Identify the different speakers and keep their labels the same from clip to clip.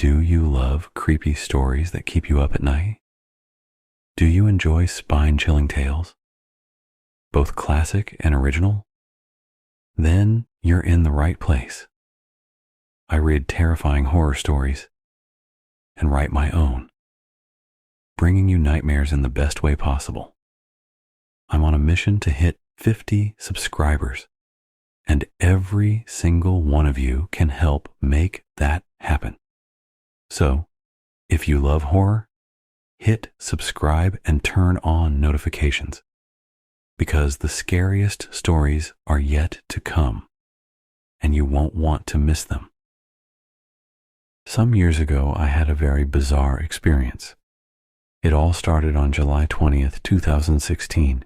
Speaker 1: Do you love creepy stories that keep you up at night? Do you enjoy spine-chilling tales, both classic and original? Then you're in the right place. I read terrifying horror stories and write my own, bringing you nightmares in the best way possible. I'm on a mission to hit 50 subscribers, and every single one of you can help make that happen. So, if you love horror, hit subscribe and turn on notifications, because the scariest stories are yet to come, and you won't want to miss them. Some years ago, I had a very bizarre experience. It all started on July 20th, 2016,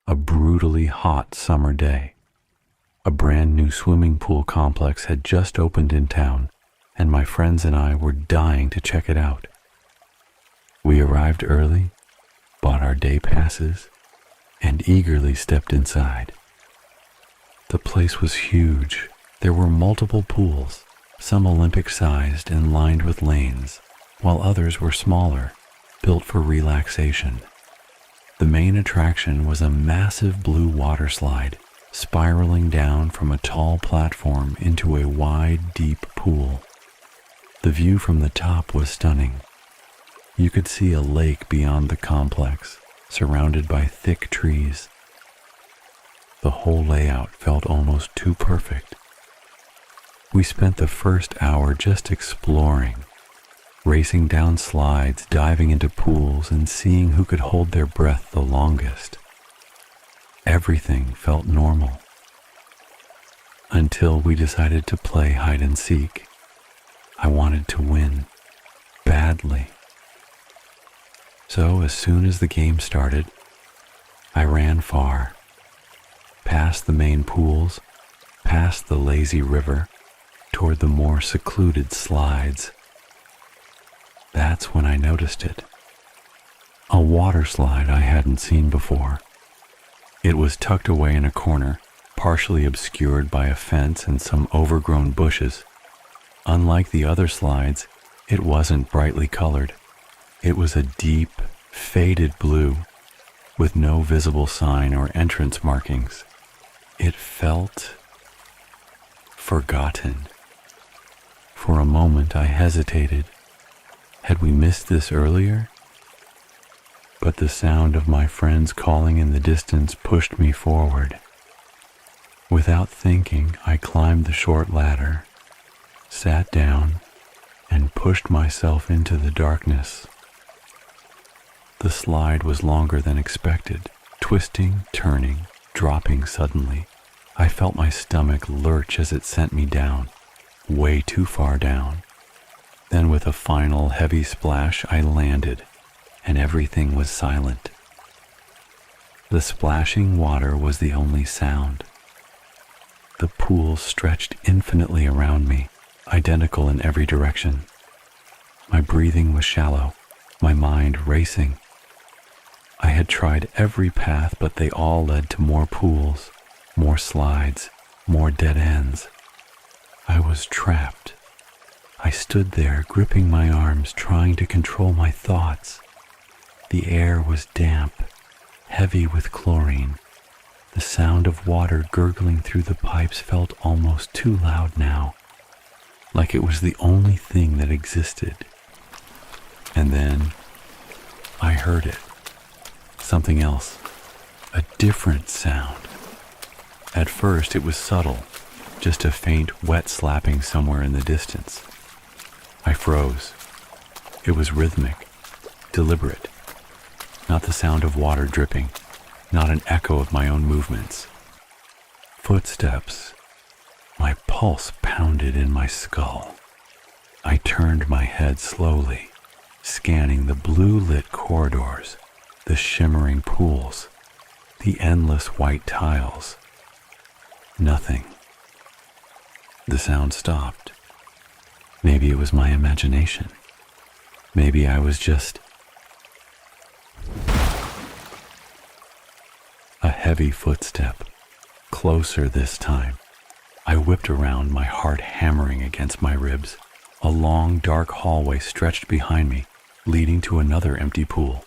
Speaker 1: a brutally hot summer day. A brand new swimming pool complex had just opened in town, and my friends and I were dying to check it out. We arrived early, bought our day passes, and eagerly stepped inside. The place was huge. There were multiple pools, some Olympic-sized and lined with lanes, while others were smaller, built for relaxation. The main attraction was a massive blue water slide, spiraling down from a tall platform into a wide, deep pool. The view from the top was stunning. You could see a lake beyond the complex, surrounded by thick trees. The whole layout felt almost too perfect. We spent the first hour just exploring, racing down slides, diving into pools, and seeing who could hold their breath the longest. Everything felt normal, until we decided to play hide and seek. I wanted to win, badly. So as soon as the game started, I ran far, past the main pools, past the lazy river, toward the more secluded slides. That's when I noticed it. A water slide I hadn't seen before. It was tucked away in a corner, partially obscured by a fence and some overgrown bushes. Unlike the other slides, it wasn't brightly colored. It was a deep, faded blue, with no visible sign or entrance markings. It felt forgotten. For a moment I hesitated. Had we missed this earlier? But the sound of my friends calling in the distance pushed me forward. Without thinking, I climbed the short ladder, sat down, and pushed myself into the darkness. The slide was longer than expected, twisting, turning, dropping suddenly. I felt my stomach lurch as it sent me down, way too far down. Then with a final heavy splash, I landed, and everything was silent. The splashing water was the only sound. The pool stretched infinitely around me, identical in every direction. My breathing was shallow, my mind racing. I had tried every path, but they all led to more pools, more slides, more dead ends. I was trapped. I stood there, gripping my arms, trying to control my thoughts. The air was damp, heavy with chlorine. The sound of water gurgling through the pipes felt almost too loud now, like it was the only thing that existed. And then I heard it. Something else. A different sound. At first it was subtle, just a faint wet slapping somewhere in the distance. I froze. It was rhythmic, deliberate. Not the sound of water dripping, not an echo of my own movements. Footsteps. My pulse pounded in my skull. I turned my head slowly, scanning the blue-lit corridors, the shimmering pools, the endless white tiles. Nothing. The sound stopped. Maybe it was my imagination. Maybe I was just... A heavy footstep, closer this time. I whipped around, my heart hammering against my ribs. A long, dark hallway stretched behind me, leading to another empty pool.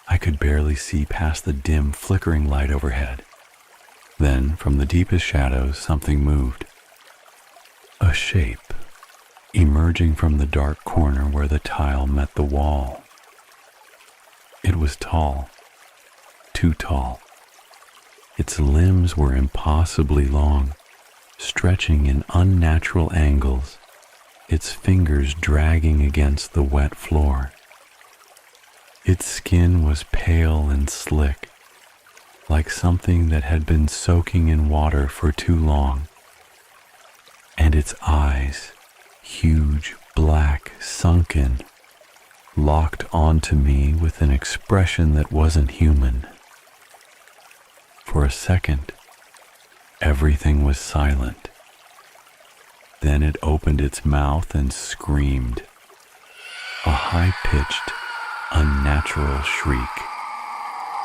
Speaker 1: I could barely see past the dim, flickering light overhead. Then, from the deepest shadows, something moved. A shape, emerging from the dark corner where the tile met the wall. It was tall, too tall. Its limbs were impossibly long, stretching in unnatural angles, its fingers dragging against the wet floor. Its skin was pale and slick, like something that had been soaking in water for too long. And its eyes, huge, black, sunken, locked onto me with an expression that wasn't human. For a second, everything was silent. Then it opened its mouth and screamed, a high-pitched, unnatural shriek.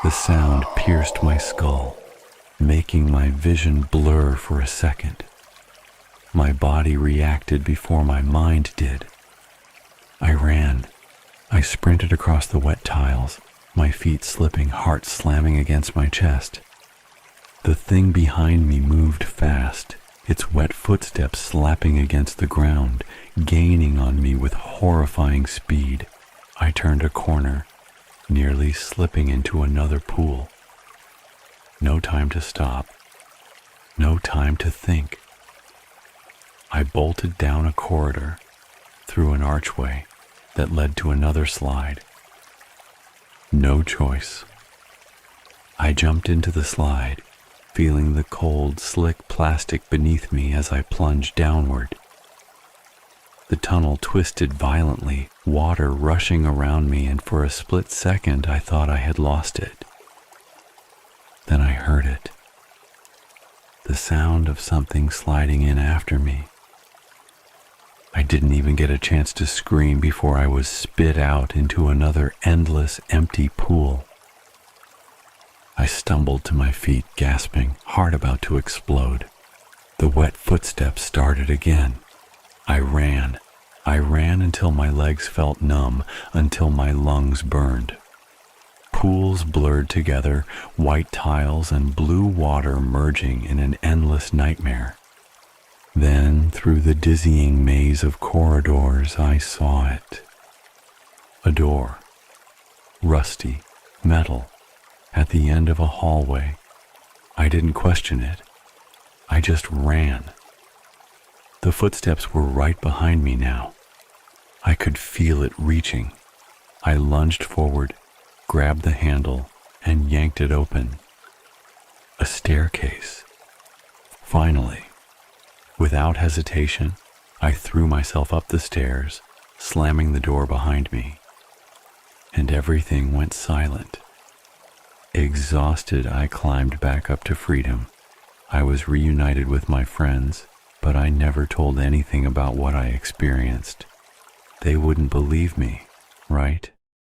Speaker 1: The sound pierced my skull, making my vision blur for a second. My body reacted before my mind did. I ran. I sprinted across the wet tiles, my feet slipping, heart slamming against my chest. The thing behind me moved fast, its wet footsteps slapping against the ground, gaining on me with horrifying speed. I turned a corner, nearly slipping into another pool. No time to stop. No time to think. I bolted down a corridor, through an archway that led to another slide. No choice. I jumped into the slide, feeling the cold, slick plastic beneath me as I plunged downward. The tunnel twisted violently, water rushing around me, and for a split second I thought I had lost it. Then I heard it. The sound of something sliding in after me. I didn't even get a chance to scream before I was spit out into another endless, empty pool. I stumbled to my feet, gasping, heart about to explode. The wet footsteps started again. I ran until my legs felt numb, until my lungs burned. Pools blurred together, white tiles and blue water merging in an endless nightmare. Then, through the dizzying maze of corridors, I saw it. A door, rusty, metal, at the end of a hallway. I didn't question it. I just ran. The footsteps were right behind me now. I could feel it reaching. I lunged forward, grabbed the handle, and yanked it open. A staircase. Finally. Without hesitation, I threw myself up the stairs, slamming the door behind me. And everything went silent. Exhausted, I climbed back up to freedom. I was reunited with my friends, but I never told anything about what I experienced. They wouldn't believe me, right?